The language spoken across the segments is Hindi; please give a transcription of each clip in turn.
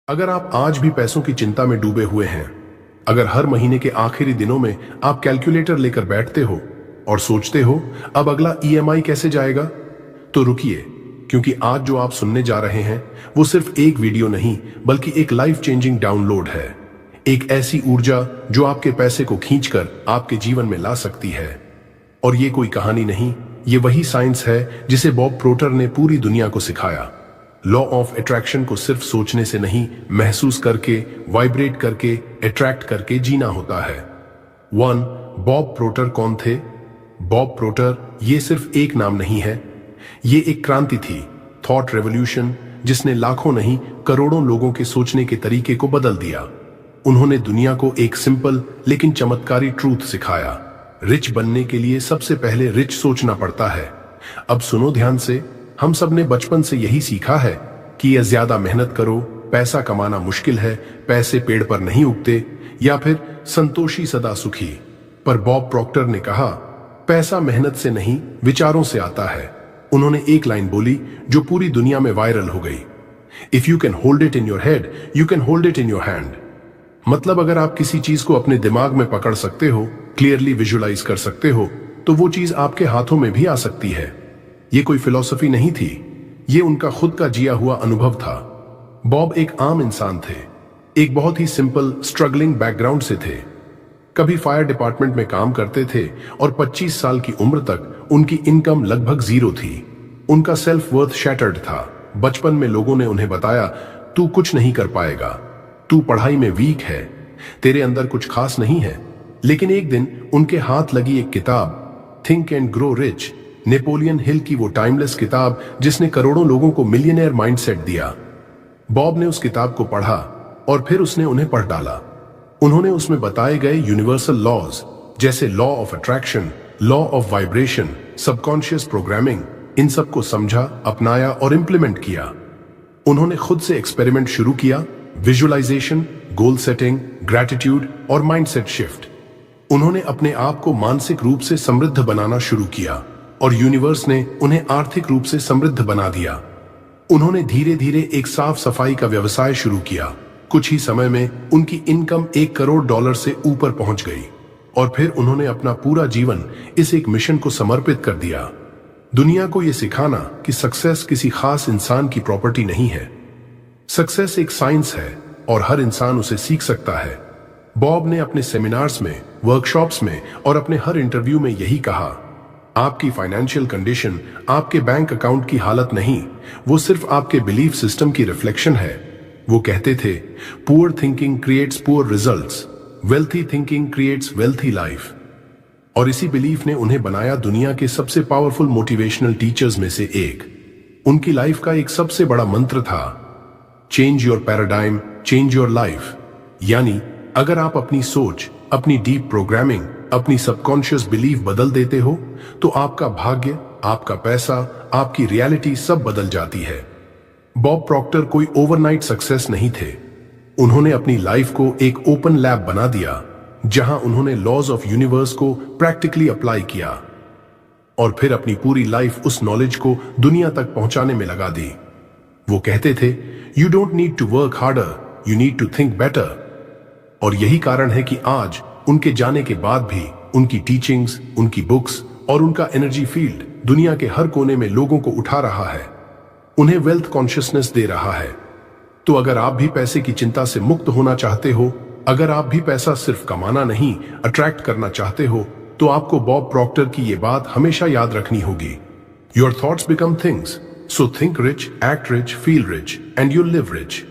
अगर आप आज भी पैसों की चिंता में डूबे हुए हैं, अगर हर महीने के आखिरी दिनों में आप कैलकुलेटर लेकर बैठते हो और सोचते हो अब अगला ईएमआई कैसे जाएगा, तो रुकिए, क्योंकि आज जो आप सुनने जा रहे हैं वो सिर्फ एक वीडियो नहीं बल्कि एक लाइफ चेंजिंग डाउनलोड है। एक ऐसी ऊर्जा जो आपके पैसे को खींचकर आपके जीवन में ला सकती है। और ये कोई कहानी नहीं, ये वही साइंस है जिसे बॉब प्रोटर ने पूरी दुनिया को सिखाया। लॉ ऑफ अट्रैक्शन को सिर्फ सोचने से नहीं, महसूस करके, वाइब्रेट करके, अट्रैक्ट करके जीना होता है। 1. बॉब प्रोटर कौन थे? बॉब प्रोटर ये सिर्फ एक नाम नहीं है, ये एक क्रांति थी, थॉट रेवोल्यूशन, जिसने लाखों नहीं करोड़ों लोगों के सोचने के तरीके को बदल दिया। उन्होंने दुनिया को एक सिंपल लेकिन चमत्कारी ट्रूथ सिखाया। रिच बनने के लिए सबसे पहले रिच सोचना पड़ता है। अब सुनो ध्यान से, हम सब ने बचपन से यही सीखा है कि यह ज्यादा मेहनत करो, पैसा कमाना मुश्किल है, पैसे पेड़ पर नहीं उगते, या फिर संतोषी सदा सुखी। पर बॉब प्रॉक्टर ने कहा, पैसा मेहनत से नहीं विचारों से आता है। उन्होंने एक लाइन बोली जो पूरी दुनिया में वायरल हो गई, if you can hold it in your head you can hold it in your hand. मतलब अगर आप किसी चीज को अपने दिमाग में पकड़ सकते हो, क्लियरली विजुअलाइज कर सकते हो, तो वो चीज आपके हाथों में भी आ सकती है। ये कोई फिलॉसफी नहीं थी, ये उनका खुद का जिया हुआ अनुभव था। बॉब एक आम इंसान थे, एक बहुत ही सिंपल स्ट्रगलिंग बैकग्राउंड से थे। कभी फायर डिपार्टमेंट में काम करते थे और 25 साल की उम्र तक उनकी इनकम लगभग जीरो थी। उनका सेल्फ वर्थ शैटर्ड था। बचपन में लोगों ने उन्हें बताया, तू कुछ नहीं कर पाएगा, तू पढ़ाई में वीक है, तेरे अंदर कुछ खास नहीं है। लेकिन एक दिन उनके हाथ लगी एक किताब, think and grow rich, Napoleon Hill की वो टाइमलेस किताब जिसने करोड़ों लोगों को मिलियनेयर माइंडसेट दिया। बॉब ने उस किताब को पढ़ा और फिर उसने उन्हें पढ़ डाला। उन्होंने उसमें बताए गए यूनिवर्सल लॉज, जैसे law of attraction, law of vibration, subconscious programming, इन सब को समझा, अपनाया और इंप्लीमेंट किया। उन्होंने खुद से एक्सपेरिमेंट शुरू किया, विजुअलाइजेशन, गोल सेटिंग, ग्रैटिट्यूड और माइंडसेट शिफ्ट। उन्होंने अपने आप को मानसिक रूप से समृद्ध बनाना शुरू किया और यूनिवर्स ने उन्हें आर्थिक रूप से समृद्ध बना दिया। उन्होंने धीरे धीरे एक साफ सफाई का व्यवसाय शुरू किया। कुछ ही समय में उनकी इनकम $1 करोड़ से ऊपर पहुंच गई और फिर उन्होंने अपना पूरा जीवन इस एक मिशन को समर्पित कर दिया, दुनिया को यह सिखाना कि सक्सेस किसी खास इंसान की प्रॉपर्टी नहीं है। सक्सेस एक साइंस है और हर इंसान उसे सीख सकता है। बॉब ने अपने सेमिनार्स में, वर्कशॉप्स में और अपने हर इंटरव्यू में यही कहा, आपकी फाइनेंशियल कंडीशन आपके बैंक अकाउंट की हालत नहीं, वो सिर्फ आपके बिलीफ सिस्टम की रिफ्लेक्शन है। वो कहते थे, poor thinking creates poor results, wealthy thinking creates wealthy life. और इसी बिलीफ ने उन्हें बनाया दुनिया के सबसे पावरफुल मोटिवेशनल टीचर्स में से एक। उनकी लाइफ का एक सबसे बड़ा मंत्र था, change your paradigm, change your life. यानी अगर आप अपनी सोच, अपनी डीप प्रोग्रामिंग, अपनी सबकॉन्शियस बिलीफ बदल देते हो तो आपका भाग्य, आपका पैसा, आपकी रियलिटी सब बदल जाती है। बॉब प्रॉक्टर कोई ओवरनाइट सक्सेस नहीं थे। उन्होंने अपनी लाइफ को एक ओपन लैब बना दिया जहां उन्होंने लॉज ऑफ यूनिवर्स को प्रैक्टिकली अप्लाई किया और फिर अपनी पूरी लाइफ उस नॉलेज को दुनिया तक पहुंचाने में लगा दी। वो कहते थे, you don't need to work harder, you need to think better. और यही कारण है कि आज उनके जाने के बाद भी उनकी टीचिंग्स, उनकी बुक्स और उनका एनर्जी फील्ड दुनिया के हर कोने में लोगों को उठा रहा है, उन्हें वेल्थ कॉन्शियसनेस दे रहा है। तो अगर आप भी पैसे की चिंता से मुक्त होना चाहते हो, अगर आप भी पैसा सिर्फ कमाना नहीं अट्रैक्ट करना चाहते हो, तो आपको बॉब प्रॉक्टर की ये बात हमेशा याद रखनी होगी, your thoughts become things, so think rich, act rich, feel rich and you'll live rich.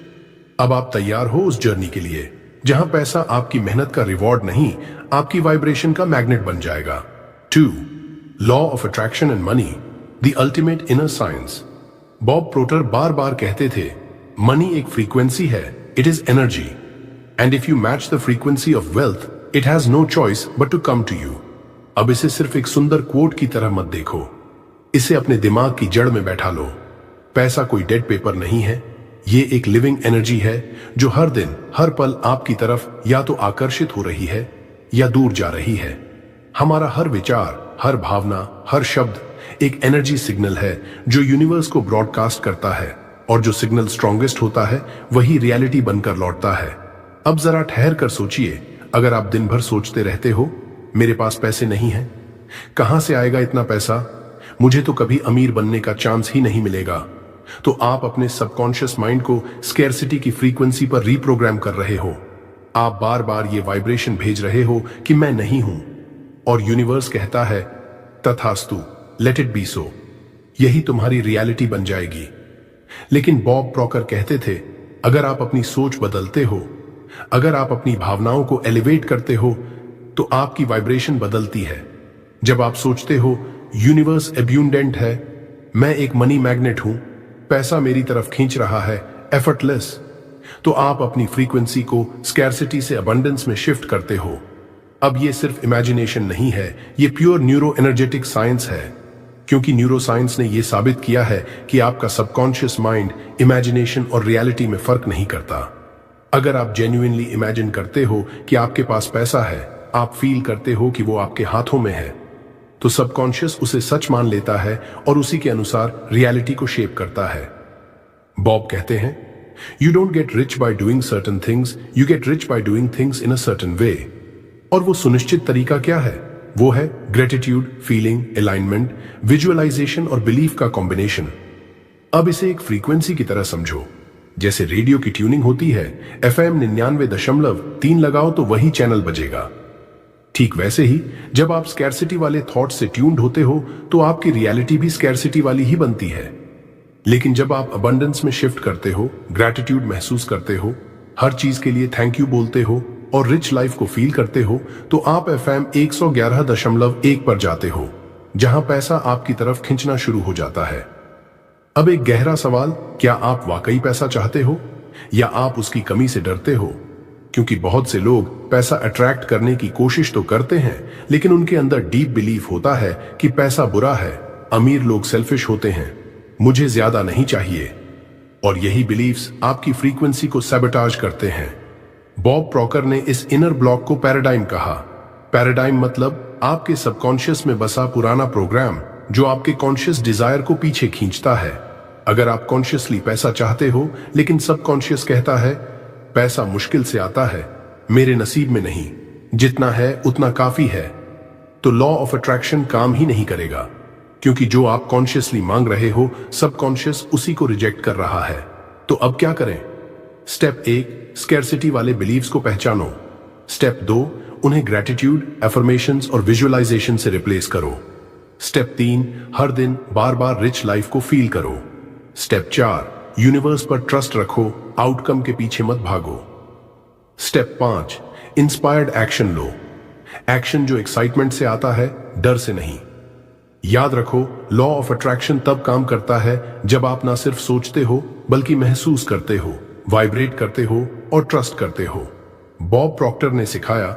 अब आप तैयार हो उस जर्नी के लिए जहां पैसा आपकी मेहनत का रिवॉर्ड नहीं, आपकी वाइब्रेशन का मैग्नेट बन जाएगा। 2. Law of attraction and money, the ultimate inner science. Bob Proctor बार बार कहते थे, मनी एक फ्रीक्वेंसी है, it is energy, and if you match the frequency of wealth it has no choice but to come to you. अब इसे सिर्फ एक सुंदर कोट की तरह मत देखो, इसे अपने दिमाग की जड़ में बैठा लो। पैसा कोई डेड पेपर नहीं है, ये एक लिविंग एनर्जी है जो हर दिन, हर पल आपकी तरफ या तो आकर्षित हो रही है या दूर जा रही है। हमारा हर विचार, हर भावना, हर शब्द एक एनर्जी सिग्नल है जो यूनिवर्स को ब्रॉडकास्ट करता है। और जो सिग्नल स्ट्रॉन्गेस्ट होता है वही रियलिटी बनकर लौटता है। अब जरा ठहर कर सोचिए, अगर आप दिन भर सोचते रहते हो मेरे पास पैसे नहीं है, कहां से आएगा इतना पैसा, मुझे तो कभी अमीर बनने का चांस ही नहीं मिलेगा, तो आप अपने सबकॉन्शियस माइंड को स्कैरसिटी की फ्रीक्वेंसी पर रीप्रोग्राम कर रहे हो। आप बार बार ये वाइब्रेशन भेज रहे हो कि मैं नहीं हूं, और यूनिवर्स कहता है तथास्तु, लेट इट बी सो, यही तुम्हारी रियलिटी बन जाएगी। लेकिन बॉब प्रॉकर कहते थे, अगर आप अपनी सोच बदलते हो, अगर आप अपनी भावनाओं को एलिवेट करते हो, तो आपकी वाइब्रेशन बदलती है। जब आप सोचते हो यूनिवर्स एब्यूंडेंट है, मैं एक मनी मैग्नेट हूं, पैसा मेरी तरफ खींच रहा है, एफर्टलेस, तो आप अपनी फ्रीक्वेंसी को स्कैरसिटी से अबंडेंस में शिफ्ट करते हो। अब ये सिर्फ इमेजिनेशन नहीं है, ये प्योर न्यूरो एनर्जेटिक साइंस है, क्योंकि न्यूरो साइंस ने यह साबित किया है कि आपका सबकॉन्शियस माइंड इमेजिनेशन और रियलिटी में फर्क नहीं करता। अगर आप जेन्युइनली इमेजिन करते हो कि आपके पास पैसा है, आप फील करते हो कि वो आपके हाथों में है, तो सबकॉन्शियस उसे सच मान लेता है और उसी के अनुसार रियलिटी को शेप करता है। बॉब कहते हैं, you don't get rich by doing certain things, you get rich by doing things in a certain way. और वो सुनिश्चित तरीका क्या है? वो है ग्रेटिट्यूड, फीलिंग, अलाइनमेंट, विजुअलाइजेशन और बिलीफ का कॉम्बिनेशन। अब इसे एक फ्रीक्वेंसी की तरह समझो, जैसे रेडियो की ट्यूनिंग होती है, FM 99.3 लगाओ तो वही चैनल बजेगा। ठीक वैसे ही जब आप स्कैरसिटी वाले थॉट से ट्यून्ड होते हो तो आपकी रियलिटी भी स्कैरसिटी वाली ही बनती है। लेकिन जब आप अबंडेंस में शिफ्ट करते हो, ग्रैटिट्यूड महसूस करते हो, हर चीज के लिए थैंक यू बोलते हो और रिच लाइफ को फील करते हो, तो आप FM 111.1 पर जाते हो, जहां पैसा आपकी तरफ खींचना शुरू हो जाता है। अब एक गहरा सवाल, क्या आप वाकई पैसा चाहते हो या आप उसकी कमी से डरते हो? क्योंकि बहुत से लोग पैसा अट्रैक्ट करने की कोशिश तो करते हैं, लेकिन उनके अंदर डीप बिलीफ होता है कि पैसा बुरा है। अमीर लोग सेल्फिश होते हैं, मुझे ज्यादा नहीं चाहिए, और यही बिलीफ्स आपकी फ्रीक्वेंसी को सैबोटाज करते हैं। बॉब प्रॉकर ने इस इनर ब्लॉक को पैराडाइम कहा। पैराडाइम मतलब आपके सबकॉन्शियस में बसा पुराना प्रोग्राम जो आपके कॉन्शियस डिजायर को पीछे खींचता है। अगर आप कॉन्शियसली पैसा चाहते हो लेकिन सबकॉन्शियस कहता है पैसा मुश्किल से आता है, मेरे नसीब में नहीं, जितना है उतना काफी है, तो लॉ ऑफ अट्रैक्शन काम ही नहीं करेगा, क्योंकि जो आप कॉन्शियसली मांग रहे हो सबकॉन्शियस उसी को रिजेक्ट कर रहा है। तो अब क्या करें? स्टेप 1, स्कैरसिटी वाले बिलीव्स को पहचानो। स्टेप 2, उन्हें ग्रैटिट्यूड, एफर्मेशंस और विजुअलाइजेशन से रिप्लेस करो। स्टेप 3, हर दिन बार बार रिच लाइफ को फील करो। स्टेप 4, यूनिवर्स पर ट्रस्ट रखो, आउटकम के पीछे मत भागो। स्टेप 5, इंस्पायर्ड एक्शन लो। एक्शन जो एक्साइटमेंट से आता है, डर से नहीं। याद रखो, लॉ ऑफ अट्रैक्शन तब काम करता है जब आप ना सिर्फ सोचते हो बल्कि महसूस करते हो, वाइब्रेट करते हो और ट्रस्ट करते हो। बॉब प्रॉक्टर ने सिखाया,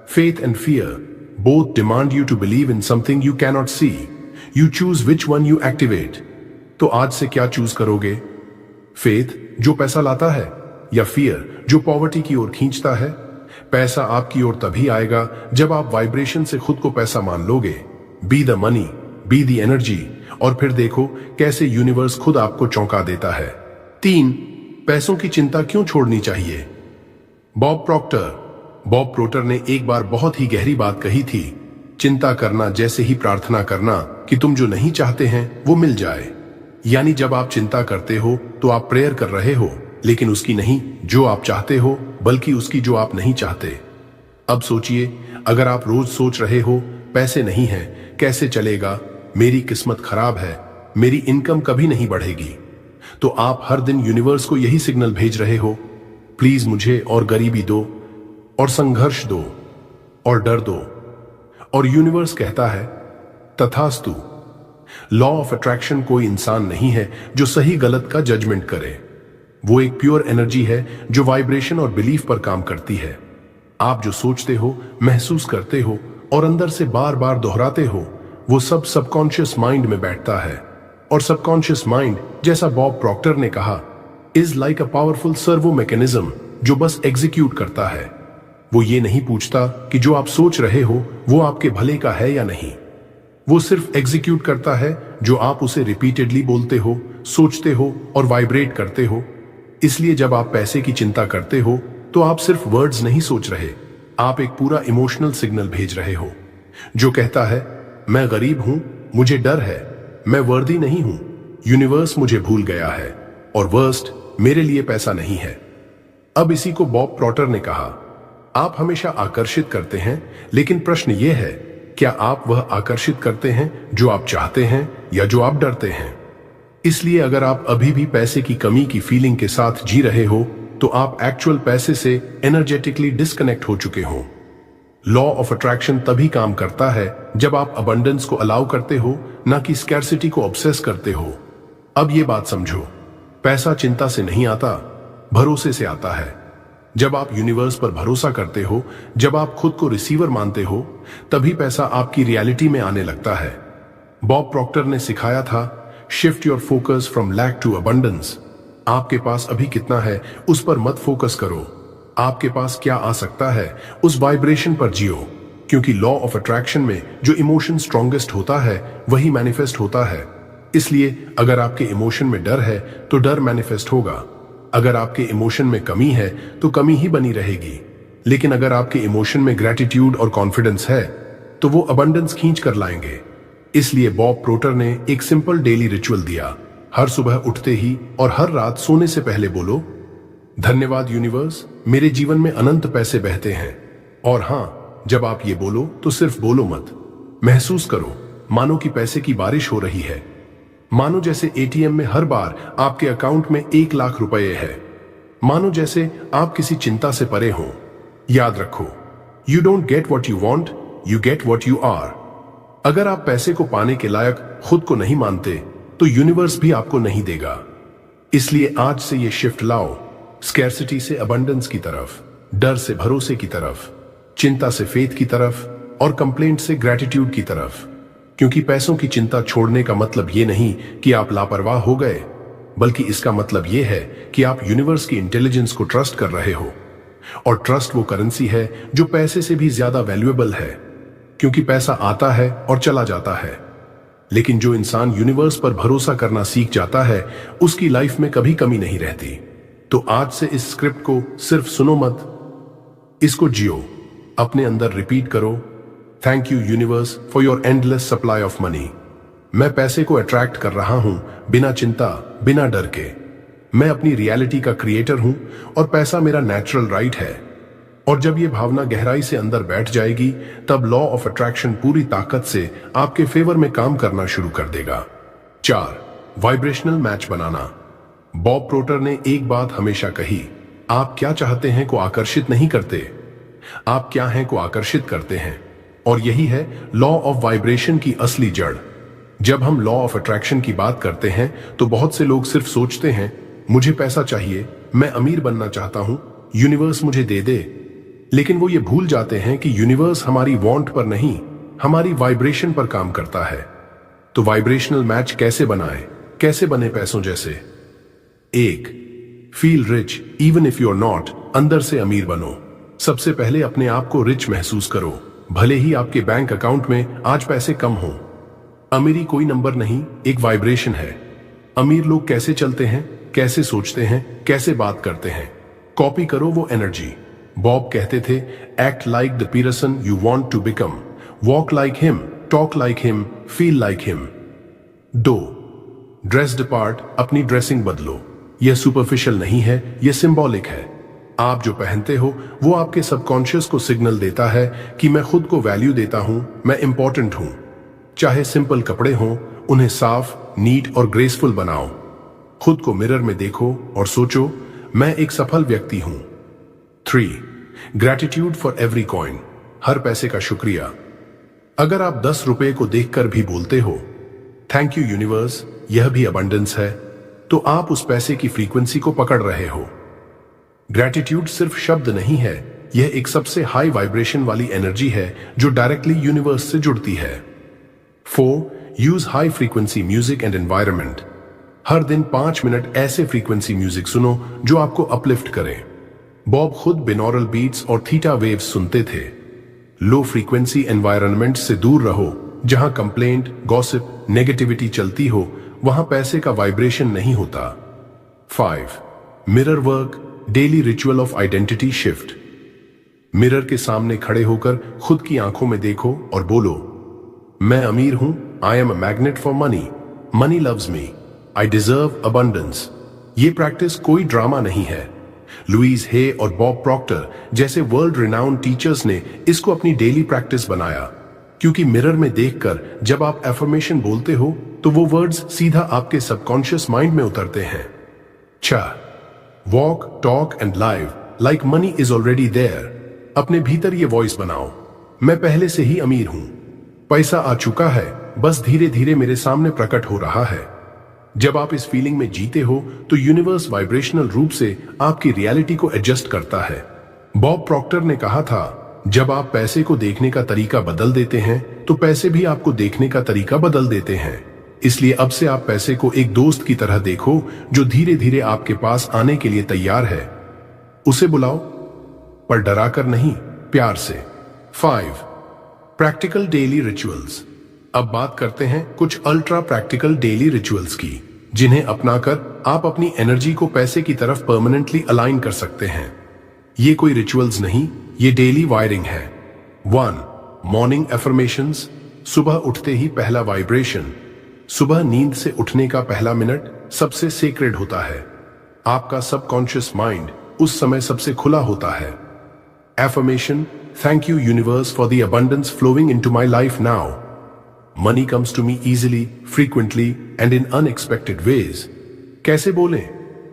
faith and fear both demand you to believe in something you cannot see. You choose which one you activate. तो आज से क्या चूज करोगे? फेथ जो पैसा लाता है, या फियर जो पॉवर्टी की ओर खींचता है? पैसा आपकी ओर तभी आएगा जब आप वाइब्रेशन से खुद को पैसा मान लोगे। Be the money, be the energy, और फिर देखो कैसे यूनिवर्स खुद आपको चौंका देता है। 3, पैसों की चिंता क्यों छोड़नी चाहिए? बॉब प्रॉक्टर ने एक बार बहुत ही गहरी बात कही थी, चिंता करना जैसे ही प्रार्थना करना कि तुम जो नहीं चाहते हैं वो मिल जाए। यानी जब आप चिंता करते हो तो आप प्रेयर कर रहे हो, लेकिन उसकी नहीं जो आप चाहते हो, बल्कि उसकी जो आप नहीं चाहते। अब सोचिए, अगर आप रोज सोच रहे हो पैसे नहीं है, कैसे चलेगा, मेरी किस्मत खराब है, मेरी इनकम कभी नहीं बढ़ेगी, तो आप हर दिन यूनिवर्स को यही सिग्नल भेज रहे हो, प्लीज मुझे और गरीबी दो, और संघर्ष दो, और डर दो। और यूनिवर्स कहता है तथास्तु। लॉ ऑफ अट्रैक्शन कोई इंसान नहीं है जो सही गलत का जजमेंट करे, वो एक प्योर एनर्जी है जो वाइब्रेशन और बिलीफ पर काम करती है। आप जो सोचते हो, महसूस करते हो और अंदर से बार बार दोहराते हो, वो सब सबकॉन्शियस माइंड में बैठता है। और सबकॉन्शियस माइंड, जैसा बॉब प्रॉक्टर ने कहा, is like a powerful servo mechanism जो बस एग्जीक्यूट करता है। वो ये नहीं पूछता कि जो आप सोच रहे हो वो आपके भले का है या नहीं, वो सिर्फ एग्जीक्यूट करता है जो आप उसे रिपीटेडली बोलते हो, सोचते हो और वाइब्रेट करते हो। इसलिए जब आप पैसे की चिंता करते हो तो आप सिर्फ वर्ड्स नहीं सोच रहे, आप एक पूरा इमोशनल सिग्नल भेज रहे हो जो कहता है मैं गरीब हूं, मुझे डर है, मैं वर्दी नहीं हूं, यूनिवर्स मुझे भूल गया है और वर्स्ट, मेरे लिए पैसा नहीं है। अब इसी को बॉब प्रॉटर ने कहा, आप हमेशा आकर्षित करते हैं, लेकिन प्रश्न यह है क्या आप वह आकर्षित करते हैं जो आप चाहते हैं या जो आप डरते हैं। इसलिए अगर आप अभी भी पैसे की कमी की फीलिंग के साथ जी रहे हो तो आप एक्चुअल पैसे से एनर्जेटिकली डिस्कनेक्ट हो चुके हो। लॉ ऑफ अट्रैक्शन तभी काम करता है जब आप अबंडेंस को अलाउ करते हो, ना कि स्कैर्सिटी को ऑब्सेस करते हो। अब ये बात समझो, पैसा चिंता से नहीं आता, भरोसे से आता है। जब आप यूनिवर्स पर भरोसा करते हो, जब आप खुद को रिसीवर मानते हो, तभी पैसा आपकी रियलिटी में आने लगता है। बॉब प्रॉक्टर ने सिखाया था, shift your focus from lack to abundance. आपके पास अभी कितना है उस पर मत फोकस करो, आपके पास क्या आ सकता है उस वाइब्रेशन पर जियो, क्योंकि लॉ ऑफ अट्रैक्शन में जो इमोशन स्ट्रॉन्गेस्ट होता है वही मैनिफेस्ट होता है। इसलिए अगर आपके इमोशन में डर है तो डर मैनिफेस्ट होगा, अगर आपके इमोशन में कमी है तो कमी ही बनी रहेगी। लेकिन अगर आपके इमोशन में ग्रेटिट्यूड और कॉन्फिडेंस है तो वो अबंडेंस खींच कर लाएंगे। इसलिए बॉब प्रॉटर ने एक सिंपल डेली रिचुअल दिया, हर सुबह उठते ही और हर रात सोने से पहले बोलो, धन्यवाद यूनिवर्स, मेरे जीवन में अनंत पैसे बहते हैं। और हां, जब आप ये बोलो तो सिर्फ बोलो मत, महसूस करो, मानो कि पैसे की बारिश हो रही है। मानो जैसे एटीएम में हर बार आपके अकाउंट में 1 लाख रुपए है। मानो जैसे आप किसी चिंता से परे हो। याद रखो, you don't get what you want, you get what you are. अगर आप पैसे को पाने के लायक खुद को नहीं मानते तो यूनिवर्स भी आपको नहीं देगा। इसलिए आज से ये शिफ्ट लाओ, स्कैर्सिटी से अबंडेंस की तरफ, डर से भरोसे की तरफ, चिंता से फेथ की तरफ और कंप्लेंट से ग्रेटिट्यूड की तरफ। क्योंकि पैसों की चिंता छोड़ने का मतलब ये नहीं कि आप लापरवाह हो गए, बल्कि इसका मतलब ये है कि आप यूनिवर्स की इंटेलिजेंस को ट्रस्ट कर रहे हो। और ट्रस्ट वो करेंसी है जो पैसे से भी ज्यादा वैल्यूएबल है, क्योंकि पैसा आता है और चला जाता है। लेकिन जो इंसान यूनिवर्स पर भरोसा करना सीख जाता है उसकी लाइफ में कभी कमी नहीं रहती। तो आज से इस स्क्रिप्ट को सिर्फ सुनो मत, इसको जियो, अपने अंदर रिपीट करो, thank you universe for your endless supply of money. मैं पैसे को अट्रैक्ट कर रहा हूं बिना चिंता, बिना डर के। मैं अपनी रियलिटी का क्रिएटर हूं और पैसा मेरा नेचुरल राइट है। और जब यह भावना गहराई से अंदर बैठ जाएगी तब लॉ ऑफ अट्रैक्शन पूरी ताकत से आपके फेवर में काम करना शुरू कर देगा। 4. वाइब्रेशनल मैच बनाना। बॉब प्रॉटर ने एक बात हमेशा कही, आप क्या चाहते हैं को आकर्षित नहीं करते, आप क्या हैं को आकर्षित करते हैं। और यही है लॉ ऑफ वाइब्रेशन की असली जड़। जब हम लॉ ऑफ अट्रैक्शन की बात करते हैं तो बहुत से लोग सिर्फ सोचते हैं मुझे पैसा चाहिए, मैं अमीर बनना चाहता हूं, यूनिवर्स मुझे दे दे। लेकिन वो ये भूल जाते हैं कि यूनिवर्स हमारी वांट पर नहीं, हमारी वाइब्रेशन पर काम करता है। तो वाइब्रेशनल मैच कैसे बनाए, कैसे बने पैसों जैसे। 1. Feel rich even if you are not. अंदर से अमीर बनो। सबसे पहले अपने आप को रिच महसूस करो, भले ही आपके बैंक अकाउंट में आज पैसे कम हो। अमीरी कोई नंबर नहीं, एक वाइब्रेशन है। अमीर लोग कैसे चलते हैं, कैसे सोचते हैं, कैसे बात करते हैं, कॉपी करो वो एनर्जी। बॉब कहते थे, act like the person you want to become, walk like him, talk like him, feel like him. 2. Dressed apart. अपनी ड्रेसिंग बदलो। यह सुपरफिशियल नहीं है, यह सिंबॉलिक है। आप जो पहनते हो वो आपके सबकॉन्शियस को सिग्नल देता है कि मैं खुद को वैल्यू देता हूं, मैं इंपॉर्टेंट हूं। चाहे सिंपल कपड़े हों, उन्हें साफ, नीट और ग्रेसफुल बनाओ। खुद को मिरर में देखो और सोचो, मैं एक सफल व्यक्ति हूं। 3. Gratitude for every coin. हर पैसे का शुक्रिया। अगर आप 10 रुपए को देखकर भी बोलते हो थैंक यू यूनिवर्स, यह भी अबंडेंस है, तो आप उस पैसे की फ्रीक्वेंसी को पकड़ रहे हो। ग्रैटिट्यूड सिर्फ शब्द नहीं है, यह एक सबसे हाई वाइब्रेशन वाली एनर्जी है जो डायरेक्टली यूनिवर्स से जुड़ती है। 4. Use high frequency music and environment. हर दिन 5 मिनट ऐसे फ्रीक्वेंसी म्यूजिक सुनो जो आपको अपलिफ्ट करे। बॉब खुद बिनॉरल बीट्स और थीटा वेव्स सुनते थे। लो फ्रीक्वेंसी एनवायरनमेंट से दूर रहो, जहां कंप्लेंट, गॉसिप, नेगेटिविटी चलती हो। वहां पैसे का वाइब्रेशन नहीं होता। 5. Mirror work, daily ritual of identity shift. Mirror के सामने खड़े होकर खुद की आंखों में देखो और बोलो, मैं अमीर हूं, आई am a magnet for money, money loves me, I deserve abundance. ये प्रैक्टिस कोई ड्रामा नहीं है। लुईस हे और बॉब प्रॉक्टर जैसे वर्ल्ड रिनाउंड टीचर्स ने इसको अपनी डेली प्रैक्टिस बनाया, क्योंकि मिरर में देखकर जब आप एफर्मेशन बोलते हो तो वो वर्ड्स सीधा आपके सबकॉन्शियस माइंड में उतरते हैं। 6. Walk, talk and live like money is already there. अपने भीतर ये वॉइस बनाओ, मैं पहले से ही अमीर हूं, पैसा आ चुका है, बस धीरे धीरे मेरे सामने प्रकट हो रहा है। जब आप इस फीलिंग में जीते हो तो यूनिवर्स वाइब्रेशनल रूप से आपकी रियलिटी को एडजस्ट करता है। बॉब प्रॉक्टर ने कहा था, जब आप पैसे को देखने का तरीका बदल देते हैं तो पैसे भी आपको देखने का तरीका बदल देते हैं। इसलिए अब से आप पैसे को एक दोस्त की तरह देखो जो धीरे धीरे आपके पास आने के लिए तैयार है। उसे बुलाओ, पर डराकर नहीं, प्यार से। 5. Practical daily rituals. अब बात करते हैं कुछ अल्ट्रा प्रैक्टिकल डेली रिचुअल्स की, जिन्हें अपनाकर आप अपनी एनर्जी को पैसे की तरफ परमानेंटली अलाइन कर सकते हैं। ये कोई रिचुअल्स नहीं, ये डेली वायरिंग है। 1. Morning affirmations. सुबह उठते ही पहला वाइब्रेशन। सुबह नींद से उठने का पहला मिनट सबसे सेक्रेड होता है। आपका सबकॉन्शियस माइंड उस समय सबसे खुला होता है। Affirmation, thank you universe for the abundance flowing into my life now. Money comes to me easily, frequently and in unexpected ways. कैसे बोलें?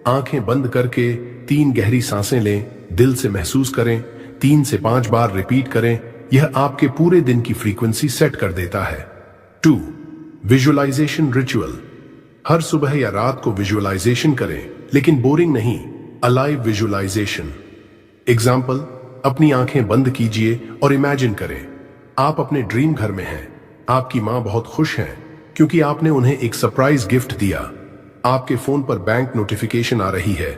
आंखें बंद करके 3 गहरी सांसें लें, दिल से महसूस करें, 3 से 5 बार रिपीट करें। यह आपके पूरे दिन की फ्रीक्वेंसी सेट कर देता है। 2. Visualisation ritual. हर सुबह या रात को विजुअलाइजेशन करें, लेकिन बोरिंग नहीं, अलाइव विजुअलाइजेशन। एग्जाम्पल, अपनी आंखें बंद कीजिए और इमेजिन करें आप अपने ड्रीम घर में हैं। आपकी मां बहुत खुश हैं क्योंकि आपने उन्हें एक सरप्राइज गिफ्ट दिया। आपके फोन पर बैंक नोटिफिकेशन आ रही है,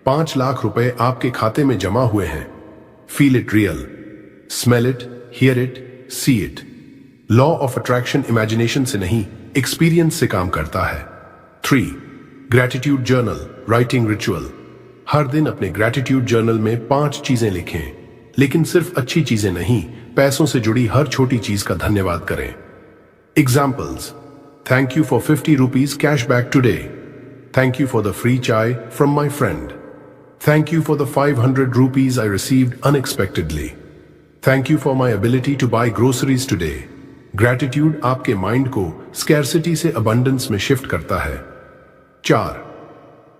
5 लाख रुपए आपके खाते में जमा हुए हैं। Feel it real, smell it, hear it, see it. Law of attraction imagination से नहीं, एक्सपीरियंस से काम करता है। 3. Gratitude journal, writing ritual. हर दिन अपने ग्रैटिट्यूड जर्नल में 5 चीजें लिखें, लेकिन सिर्फ अच्छी चीजें नहीं, पैसों से जुड़ी हर छोटी चीज का धन्यवाद करें। Examples, thank you for 50 rupees cash back today. Thank you for the free chai from my friend. Thank you for the 500 rupees I received unexpectedly. Thank you for my ability to buy groceries today. Gratitude आपके माइंड को स्कैर्सिटी से अबंडेंस में शिफ्ट करता है। 4.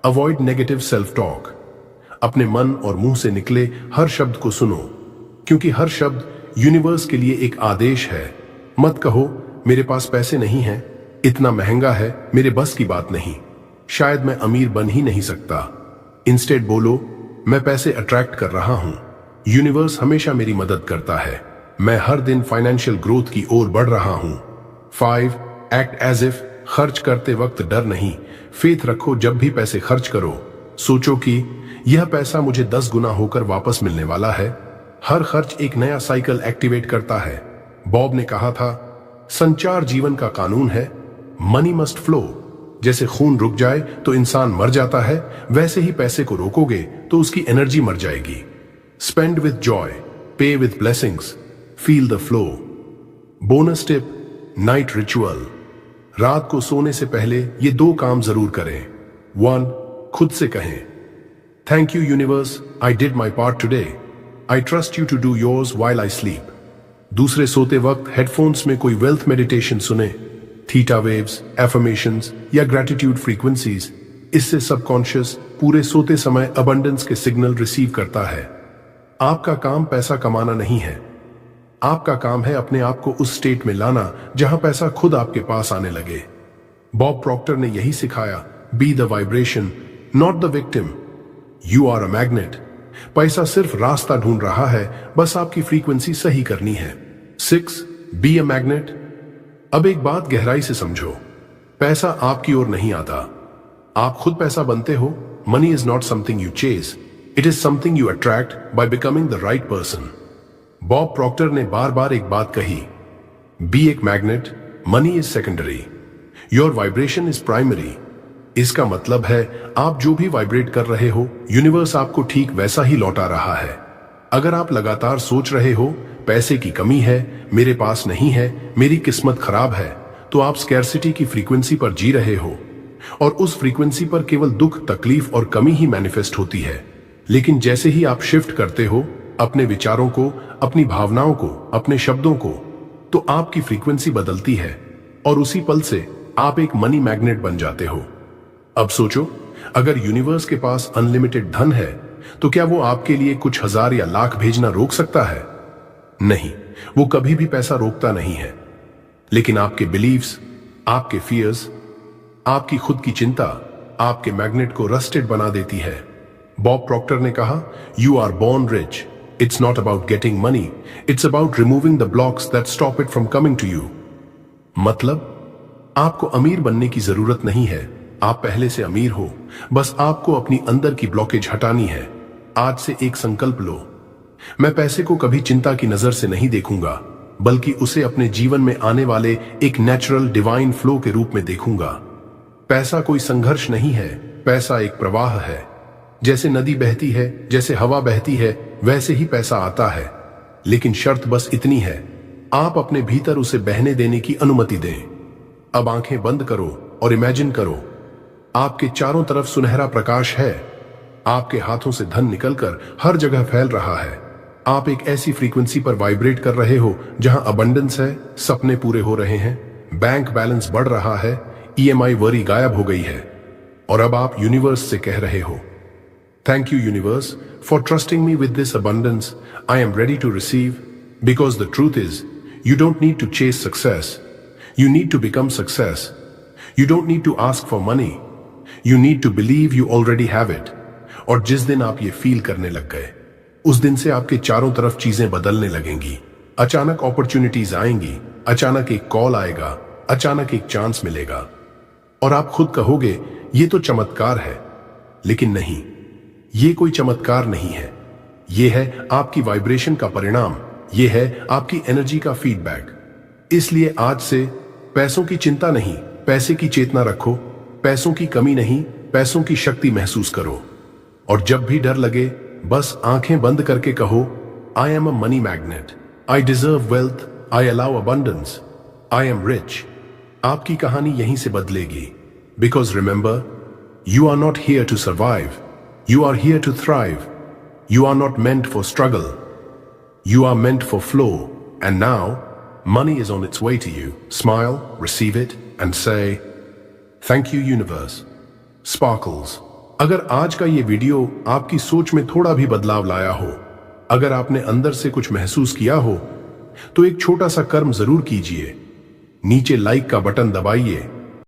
Avoid negative self talk. अपने मन और मुंह से निकले हर शब्द को सुनो, क्योंकि हर शब्द यूनिवर्स के लिए एक आदेश है। मत कहो, मेरे पास पैसे नहीं हैं, इतना महंगा है, मेरे बस की बात नहीं, शायद मैं अमीर बन ही नहीं सकता। इंस्टेड बोलो, मैं पैसे अट्रैक्ट कर रहा हूं, यूनिवर्स हमेशा मेरी मदद करता है, मैं हर दिन फाइनेंशियल ग्रोथ की ओर बढ़ रहा हूं। 5. Act as if. खर्च करते वक्त डर नहीं, फेथ रखो। जब भी पैसे खर्च करो, सोचो कि यह पैसा मुझे 10 गुना होकर वापस मिलने वाला है। हर खर्च एक नया साइकिल एक्टिवेट करता है। बॉब ने कहा था, संचार जीवन का कानून है, मनी मस्ट फ्लो। जैसे खून रुक जाए तो इंसान मर जाता है, वैसे ही पैसे को रोकोगे तो उसकी एनर्जी मर जाएगी। स्पेंड विथ जॉय, पे with blessings, feel the flow. Bonus tip, night ritual. रात को सोने से पहले ये 2 काम जरूर करें। 1. खुद से कहें, thank you universe, I did my part today, I trust you to do yours while I sleep. दूसरे सोते वक्त हेडफोन्स में कोई वेल्थ मेडिटेशन सुने, थीटा वेव्स, एफर्मेशंस या ग्रैटिट्यूड फ्रीक्वेंसीज। इससे सबकॉन्शियस पूरे सोते समय अबंडेंस के सिग्नल रिसीव करता है। आपका काम पैसा कमाना नहीं है, आपका काम है अपने आप को उस स्टेट में लाना जहां पैसा खुद आपके पास आने लगे। बॉब प्रॉक्टर ने यही सिखाया, be the vibration, not the victim. You are a magnet. पैसा सिर्फ रास्ता ढूंढ रहा है, बस आपकी फ्रीक्वेंसी सही करनी है। 6. Be a magnet. अब एक बात गहराई से समझो, पैसा आपकी ओर नहीं आता, आप खुद पैसा बनते हो। Money is not something you chase, it is something you attract by becoming the right person. Bob Proctor ने बार बार एक बात कही, बी एक magnet, money is secondary. Your vibration is primary. इसका मतलब है आप जो भी वाइब्रेट कर रहे हो, यूनिवर्स आपको ठीक वैसा ही लौटा रहा है। अगर आप लगातार सोच रहे हो पैसे की कमी है, मेरे पास नहीं है, मेरी किस्मत खराब है, तो आप स्कैर्सिटी की फ्रीक्वेंसी पर जी रहे हो और उस फ्रीक्वेंसी पर केवल दुख, तकलीफ और कमी ही मैनिफेस्ट होती है। लेकिन जैसे ही आप शिफ्ट करते हो अपने विचारों को, अपनी भावनाओं को, अपने शब्दों को, तो आपकी फ्रीक्वेंसी बदलती है और उसी पल से आप एक मनी मैग्नेट बन जाते हो। अब सोचो, अगर यूनिवर्स के पास अनलिमिटेड धन है तो क्या वो आपके लिए कुछ हजार या लाख भेजना रोक सकता है? नहीं, वो कभी भी पैसा रोकता नहीं है। लेकिन आपके बिलीव्स, आपके फियर्स, आपकी खुद की चिंता आपके मैग्नेट को रस्टेड बना देती है। बॉब प्रॉक्टर ने कहा, you are born rich, it's not about getting money, it's about removing the blocks that stop it from coming to you. मतलब आपको अमीर बनने की जरूरत नहीं है, आप पहले से अमीर हो, बस आपको अपनी अंदर की ब्लॉकेज हटानी है। आज से एक संकल्प लो, मैं पैसे को कभी चिंता की नजर से नहीं देखूंगा, बल्कि उसे अपने जीवन में आने वाले एक नेचुरल डिवाइन फ्लो के रूप में देखूंगा। पैसा कोई संघर्ष नहीं है, पैसा एक प्रवाह है। जैसे नदी बहती है, जैसे हवा बहती है, वैसे ही पैसा आता है। लेकिन शर्त बस इतनी है, आप अपने भीतर उसे बहने देने की अनुमति दें। अब आंखें बंद करो और इमेजिन करो, आपके चारों तरफ सुनहरा प्रकाश है, आपके हाथों से धन निकलकर हर जगह फैल रहा है। आप एक ऐसी फ्रीक्वेंसी पर वाइब्रेट कर रहे हो जहां अबंडेंस है, सपने पूरे हो रहे हैं, बैंक बैलेंस बढ़ रहा है, EMI वरी गायब हो गई है। और अब आप यूनिवर्स से कह रहे हो, thank you universe for trusting me with this abundance, I am ready to receive, because the truth is you don't need to chase success, you need to become success. You don't need to ask for money, you need to believe you already have it. और जिस दिन आप ये फील करने लग गए, उस दिन से आपके चारों तरफ चीजें बदलने लगेंगी। अचानक अपॉर्चुनिटीज आएंगी, अचानक एक कॉल आएगा, अचानक एक चांस मिलेगा और आप खुद कहोगे ये तो चमत्कार है। लेकिन नहीं, ये कोई चमत्कार नहीं है, ये है आपकी वाइब्रेशन का परिणाम, ये है आपकी एनर्जी का फीडबैक। इसलिए आज से पैसों की चिंता नहीं, पैसे की चेतना रखो। पैसों की कमी नहीं, पैसों की शक्ति महसूस करो। और जब भी डर लगे, बस आंखें बंद करके कहो, I am a money magnet, I deserve wealth, I allow abundance, I am rich. आपकी कहानी यहीं से बदलेगी। Because remember, you are not here to survive, you are here to thrive. You are not meant for struggle, you are meant for flow, and now money is on its way to you. Smile, receive it, and say, thank you universe. Sparkles. अगर आज का ये वीडियो आपकी सोच में थोड़ा भी बदलाव लाया हो, अगर आपने अंदर से कुछ महसूस किया हो, तो एक छोटा सा कर्म जरूर कीजिए। नीचे लाइक का बटन दबाइए